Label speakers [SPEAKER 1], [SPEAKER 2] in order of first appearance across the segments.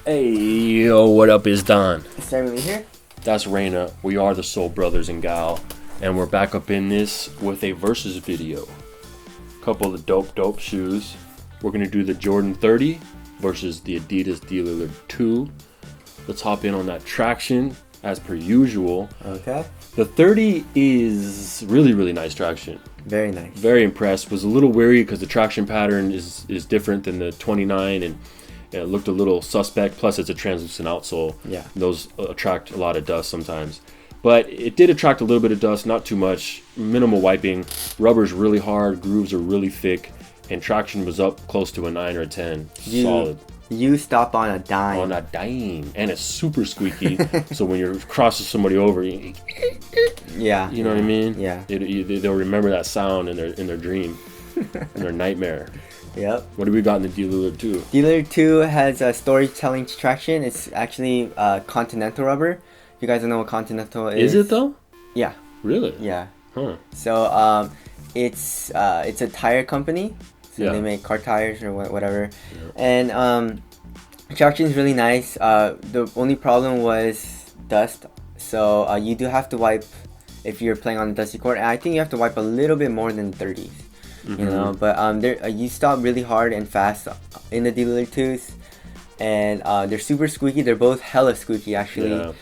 [SPEAKER 1] Hey, yo, what up, is Don?
[SPEAKER 2] Sammy here.
[SPEAKER 1] That's Raina. We are the Soul Brothers and Gal, and we're back up in this with a versus video. Couple of dope shoes. We're gonna do the Jordan 30 versus the Adidas Lillard 2. Let's hop in on that traction as per usual.
[SPEAKER 2] Okay.
[SPEAKER 1] The 30 is really nice traction.
[SPEAKER 2] Very nice.
[SPEAKER 1] Very impressed. Was a little wary because the traction pattern is different than the 29, and it looked a little suspect. Plus, it's a translucent outsole.
[SPEAKER 2] Yeah.
[SPEAKER 1] Those attract a lot of dust sometimes. But it did attract a little bit of dust, not too much. Minimal wiping. Rubber's really hard. Grooves are really thick. And traction was up close to a 9 or a 10. Solid.
[SPEAKER 2] You stopped on a dime.
[SPEAKER 1] On a dime. And it's super squeaky. So when you're crossing somebody over, you
[SPEAKER 2] yeah.
[SPEAKER 1] You know what I mean?
[SPEAKER 2] Yeah.
[SPEAKER 1] They'll remember that sound in their dream, in their nightmare.
[SPEAKER 2] Yep.
[SPEAKER 1] What do we got in the Lillard 2?
[SPEAKER 2] Lillard 2 has a storytelling traction. It's actually Continental rubber. If you guys don't know what Continental is.
[SPEAKER 1] Is it though?
[SPEAKER 2] Yeah.
[SPEAKER 1] Really?
[SPEAKER 2] Yeah.
[SPEAKER 1] Huh.
[SPEAKER 2] So it's a tire company. So
[SPEAKER 1] Yeah.
[SPEAKER 2] they make car tires or whatever. Yeah. And traction is really nice. The only problem was dust. So you do have to wipe if you're playing on a dusty court. And I think you have to wipe a little bit more than 30s. Mm-hmm. You know, but you stop really hard and fast in the Lillard 2s, and they're super squeaky. They're both hella squeaky actually. Yeah.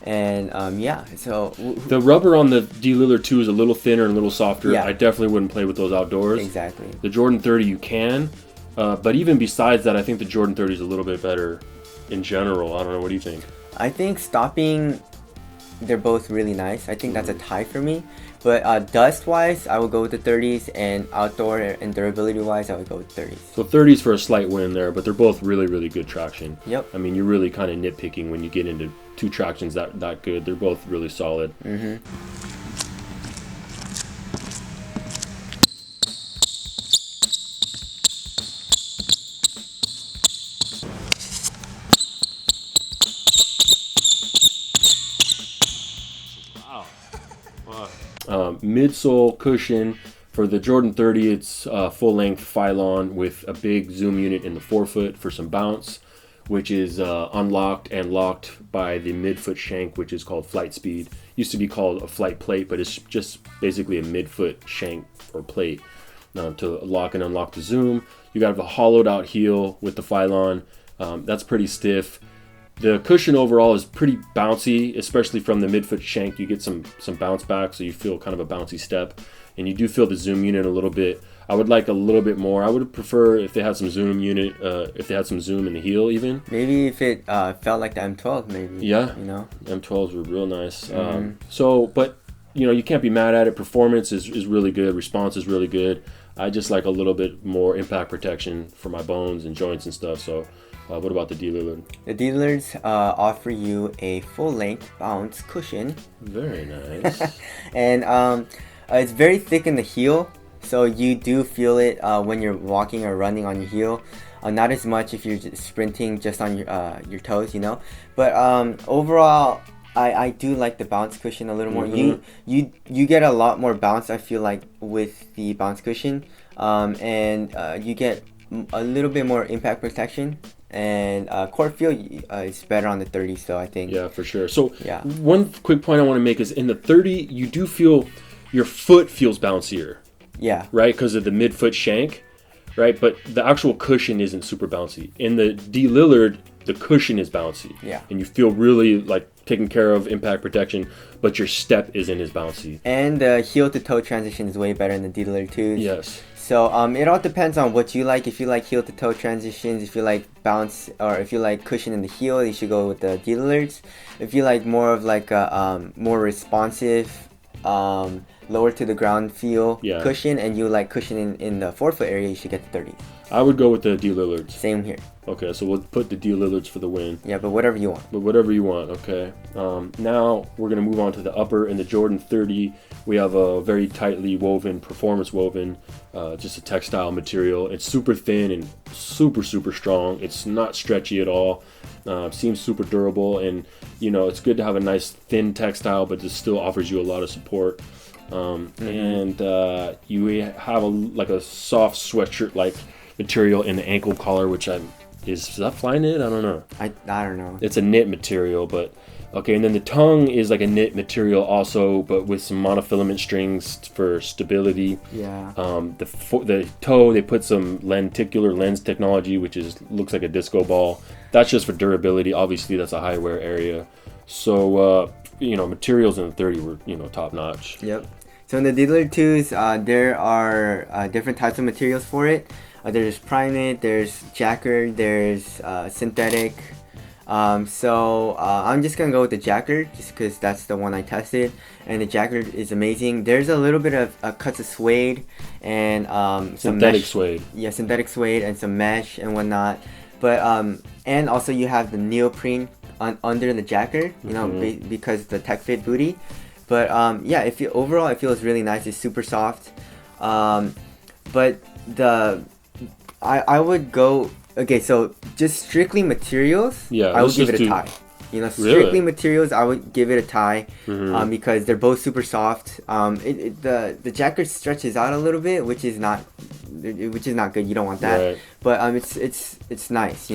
[SPEAKER 2] And yeah, so
[SPEAKER 1] the rubber on the Lillard 2 is a little thinner and a little softer.
[SPEAKER 2] Yeah.
[SPEAKER 1] I definitely wouldn't play with those outdoors.
[SPEAKER 2] Exactly.
[SPEAKER 1] The Jordan 30 you can, but even besides that, I think the Jordan 30 is a little bit better in general. I don't know. What do you think?
[SPEAKER 2] I think stopping, they're both really nice. I think that's a tie for me. But dust-wise, I would go with the 30s, and outdoor and durability-wise, I would go with 30s.
[SPEAKER 1] So 30s for a slight win there, but they're both really good traction.
[SPEAKER 2] Yep.
[SPEAKER 1] I mean, you're really kind of nitpicking when you get into two tractions that good. They're both really solid.
[SPEAKER 2] Mm-hmm.
[SPEAKER 1] Midsole Cushion. For the Jordan 30, it's full-length Phylon with a big zoom unit in the forefoot for some bounce, which is unlocked and locked by the midfoot shank, which is called flight speed. Used to be called a flight plate, but it's just basically a midfoot shank or plate to lock and unlock the zoom. You got a hollowed out heel with the Phylon. That's pretty stiff. The cushion overall is pretty bouncy, especially from the midfoot shank. You get some bounce back, so you feel kind of a bouncy step. And you do feel the zoom unit a little bit. I would like a little bit more. I would prefer if they had some zoom unit, if they had some zoom in the heel even.
[SPEAKER 2] Maybe if it felt like the M12, maybe.
[SPEAKER 1] Yeah.
[SPEAKER 2] You know?
[SPEAKER 1] M12s were real nice.
[SPEAKER 2] Mm-hmm.
[SPEAKER 1] But, you know, you can't be mad at it. Performance is really good. Response is really good. I just like a little bit more impact protection for my bones and joints and stuff. So, what about the Lillard?
[SPEAKER 2] The Lillards offer you a full-length bounce cushion.
[SPEAKER 1] Very nice.
[SPEAKER 2] And it's very thick in the heel, so you do feel it when you're walking or running on your heel. Not as much if you're just sprinting just on your toes, you know. But overall, I do like the bounce cushion a little more. Mm-hmm. You get a lot more bounce, I feel like, with the bounce cushion, and you get a little bit more impact protection. And court feel is better on the 30, so I think.
[SPEAKER 1] Yeah, for sure. So
[SPEAKER 2] yeah.
[SPEAKER 1] One quick point I want to make is in the 30, you do feel your foot feels bouncier.
[SPEAKER 2] Yeah.
[SPEAKER 1] Right, because of the midfoot shank, right? But the actual cushion isn't super bouncy. In the Lillard, the cushion is bouncy.
[SPEAKER 2] Yeah.
[SPEAKER 1] And you feel really like taken care of, impact protection, but your step isn't as bouncy.
[SPEAKER 2] And the heel to toe transition is way better in the Lillard 2s.
[SPEAKER 1] Yes.
[SPEAKER 2] So it all depends on what you like. If you like heel to toe transitions, if you like bounce, or if you like cushion in the heel, you should go with the Lillards. If you like more of like a more responsive, lower to the ground feel cushion, and you like cushion in the forefoot area, you should get the 30s.
[SPEAKER 1] I would go with the Lillards.
[SPEAKER 2] Same here.
[SPEAKER 1] Okay, so we'll put the Lillards for the win.
[SPEAKER 2] Yeah, but whatever you want.
[SPEAKER 1] But whatever you want, okay. Now we're going to move on to the upper. In the Jordan 30, we have a very tightly woven, performance woven, just a textile material. It's super thin and super strong. It's not stretchy at all. Seems super durable, and you know, it's good to have a nice thin textile, but it still offers you a lot of support. and you have a soft sweatshirt like material in the ankle collar, which is that fly knit? I don't know.
[SPEAKER 2] I don't know.
[SPEAKER 1] It's a knit material, but okay. And then the tongue is like a knit material also, but with some monofilament strings for stability.
[SPEAKER 2] Yeah.
[SPEAKER 1] The toe, they put some lenticular lens technology, which looks like a disco ball. That's just for durability. Obviously, that's a high wear area. So materials in the 30 were top notch.
[SPEAKER 2] Yep. So in the Lillard 2s, there are different types of materials for it. There's primate, there's jacquard, there's synthetic. So I'm just gonna go with the jacquard just because that's the one I tested, and the jacquard is amazing. There's a little bit of cuts of suede and some
[SPEAKER 1] synthetic
[SPEAKER 2] mesh.
[SPEAKER 1] suede.
[SPEAKER 2] Yeah, synthetic suede and some mesh and whatnot. But and also you have the neoprene under the jacquard, because of the tech fit booty. But yeah, overall it feels really nice. It's super soft. But I would go. Okay, so just strictly materials,
[SPEAKER 1] yeah,
[SPEAKER 2] I would give it a tie. Strictly
[SPEAKER 1] Really?
[SPEAKER 2] Materials, I would give it a tie because they're both super soft. The jacket stretches out a little bit, which is not good. You don't want that.
[SPEAKER 1] Right.
[SPEAKER 2] But it's nice,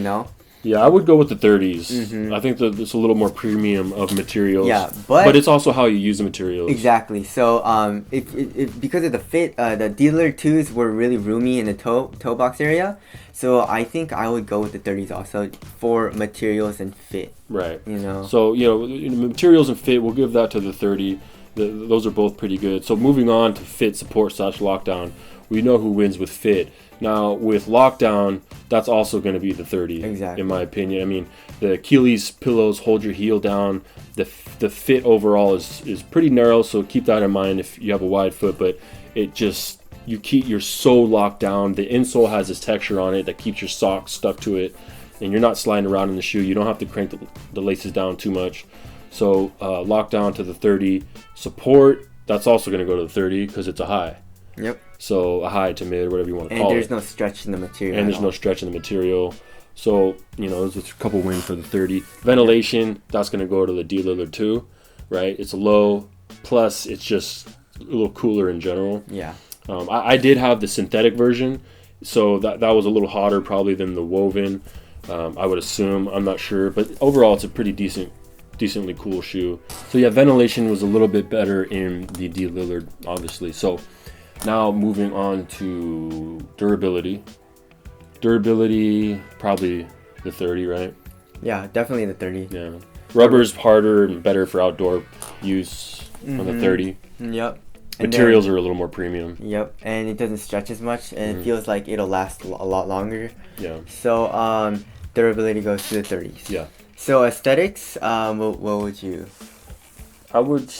[SPEAKER 1] Yeah, I would go with the 30s. I think that it's a little more premium of materials.
[SPEAKER 2] Yeah,
[SPEAKER 1] but it's also how you use the materials.
[SPEAKER 2] Exactly. So if because of the fit, the Lillard 2s were really roomy in the toe box area. So I think I would go with the 30s also for materials and fit.
[SPEAKER 1] Right.
[SPEAKER 2] So
[SPEAKER 1] materials and fit, we'll give that to the 30. Those are both pretty good. So moving on to fit, support / lockdown, we know who wins with fit. Now with lockdown, that's also going to be the 30.
[SPEAKER 2] Exactly.
[SPEAKER 1] In my opinion. I mean, the Achilles pillows hold your heel down. The fit overall is pretty narrow, so keep that in mind if you have a wide foot. But you're so locked down. The insole has this texture on it that keeps your socks stuck to it, and you're not sliding around in the shoe. You don't have to crank the laces down too much. So lockdown to the 30. Support, that's also going to go to the 30 because it's a high.
[SPEAKER 2] Yep.
[SPEAKER 1] So a high to mid, whatever you want to call it.
[SPEAKER 2] And there's no stretch in the material.
[SPEAKER 1] And there's no stretch in the material. So, there's a couple wins for the 30. Ventilation, that's going to go to the Lillard 2, right? It's a low, plus it's just a little cooler in general.
[SPEAKER 2] Yeah.
[SPEAKER 1] I did have the synthetic version, so that was a little hotter probably than the woven, I would assume. I'm not sure. But overall, it's a pretty decently cool shoe. So, yeah, ventilation was a little bit better in the Lillard, obviously. So, now moving on to durability. Durability, probably the 30, right?
[SPEAKER 2] Yeah, definitely the 30.
[SPEAKER 1] Yeah. Rubber's harder and better for outdoor use on the 30.
[SPEAKER 2] Yep.
[SPEAKER 1] Materials are a little more premium.
[SPEAKER 2] Yep, and it doesn't stretch as much, and it feels like it'll last a lot longer.
[SPEAKER 1] Yeah.
[SPEAKER 2] So durability goes to the 30s.
[SPEAKER 1] Yeah.
[SPEAKER 2] So aesthetics, what would you?
[SPEAKER 1] I would,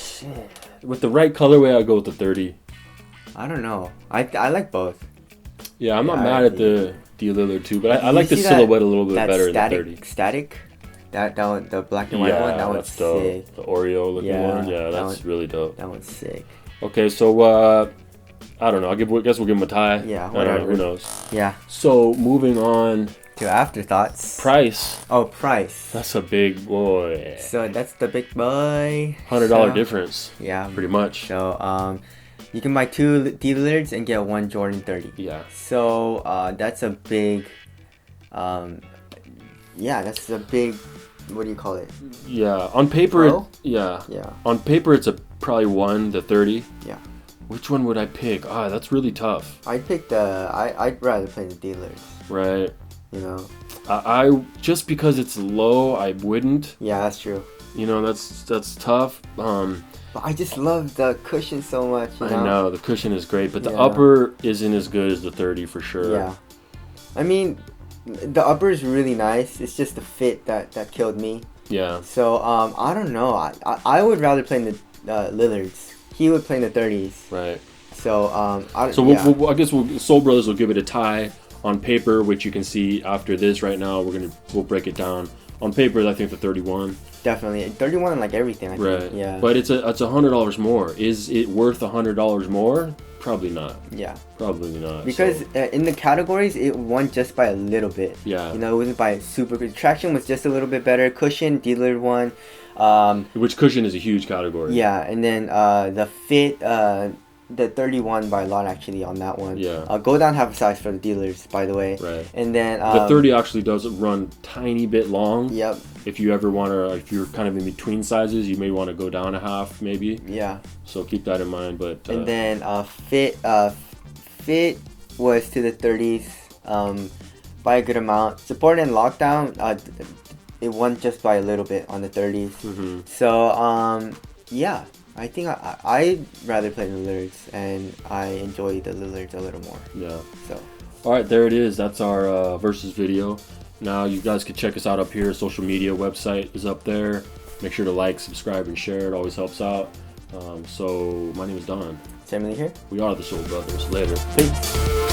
[SPEAKER 1] with the right colorway, I'd go with the 30.
[SPEAKER 2] I don't know. I like both.
[SPEAKER 1] Yeah, I'm not mad at the Lillard too, but I like the silhouette a little bit better in the 30.
[SPEAKER 2] Static? That one, the black and white one, that one's sick.
[SPEAKER 1] The Oreo looking one. Yeah, that's really dope.
[SPEAKER 2] That one's sick.
[SPEAKER 1] Okay, so I don't know. I guess we'll give him a tie.
[SPEAKER 2] Yeah,
[SPEAKER 1] whatever. I don't know, who knows?
[SPEAKER 2] Yeah.
[SPEAKER 1] So moving on
[SPEAKER 2] to Afterthoughts.
[SPEAKER 1] Price.
[SPEAKER 2] Oh, Price.
[SPEAKER 1] That's a big boy.
[SPEAKER 2] So that's the big boy.
[SPEAKER 1] $100 difference.
[SPEAKER 2] Yeah.
[SPEAKER 1] Pretty much.
[SPEAKER 2] So you can buy 2 Dillards and get 1 Jordan 30.
[SPEAKER 1] Yeah.
[SPEAKER 2] So that's a big that's a big, what do you call it?
[SPEAKER 1] Yeah. On paper,
[SPEAKER 2] Yeah.
[SPEAKER 1] On paper, it's probably 1 to 30.
[SPEAKER 2] Yeah.
[SPEAKER 1] Which one would I pick? That's really tough.
[SPEAKER 2] I'd pick I'd rather play the Dillards.
[SPEAKER 1] Right.
[SPEAKER 2] I
[SPEAKER 1] just because it's low, I wouldn't.
[SPEAKER 2] Yeah, that's true.
[SPEAKER 1] That's tough.
[SPEAKER 2] But I just love the cushion so much.
[SPEAKER 1] I know the cushion is great, but the upper isn't as good as the 30 for sure.
[SPEAKER 2] Yeah. I mean, the upper is really nice. It's just the fit that killed me.
[SPEAKER 1] Yeah.
[SPEAKER 2] So I don't know. I would rather play in the Lillards. He would play in the 30s.
[SPEAKER 1] Right.
[SPEAKER 2] So
[SPEAKER 1] I guess Soul Brothers will give it a tie on paper, which you can see after this. Right now, we'll break it down. On paper, I think the 31.
[SPEAKER 2] Definitely 31 and like everything. I think. Yeah.
[SPEAKER 1] But it's $100 more. Is it worth $100 more? Probably not.
[SPEAKER 2] Yeah.
[SPEAKER 1] Probably not.
[SPEAKER 2] Because in the categories, it won just by a little bit.
[SPEAKER 1] Yeah.
[SPEAKER 2] It wasn't by super good. Traction was just a little bit better. Cushion, Dealer won.
[SPEAKER 1] Which cushion is a huge category.
[SPEAKER 2] Yeah, and then the fit, the 31 by a lot actually on that one.
[SPEAKER 1] Yeah.
[SPEAKER 2] Go down half a size for the dealers, by the way.
[SPEAKER 1] Right.
[SPEAKER 2] And then
[SPEAKER 1] the 30 actually does run tiny bit long.
[SPEAKER 2] Yep.
[SPEAKER 1] If you ever want to, if you're kind of in between sizes, you may want to go down a half, maybe.
[SPEAKER 2] Yeah.
[SPEAKER 1] So keep that in mind. But
[SPEAKER 2] and then fit was to the 30s by a good amount. Support and lockdown, it won just by a little bit on the 30s.
[SPEAKER 1] Mm-hmm.
[SPEAKER 2] So yeah, I think I'd rather play the Lillards, and I enjoy the Lillards a little more.
[SPEAKER 1] Yeah.
[SPEAKER 2] So.
[SPEAKER 1] All right, there it is. That's our versus video. Now you guys can check us out up here. Social media website is up there. Make sure to like, subscribe, and share. It always helps out. So my name is Don.
[SPEAKER 2] Is Emily here?
[SPEAKER 1] We are the Soul Brothers. Later.
[SPEAKER 2] Peace.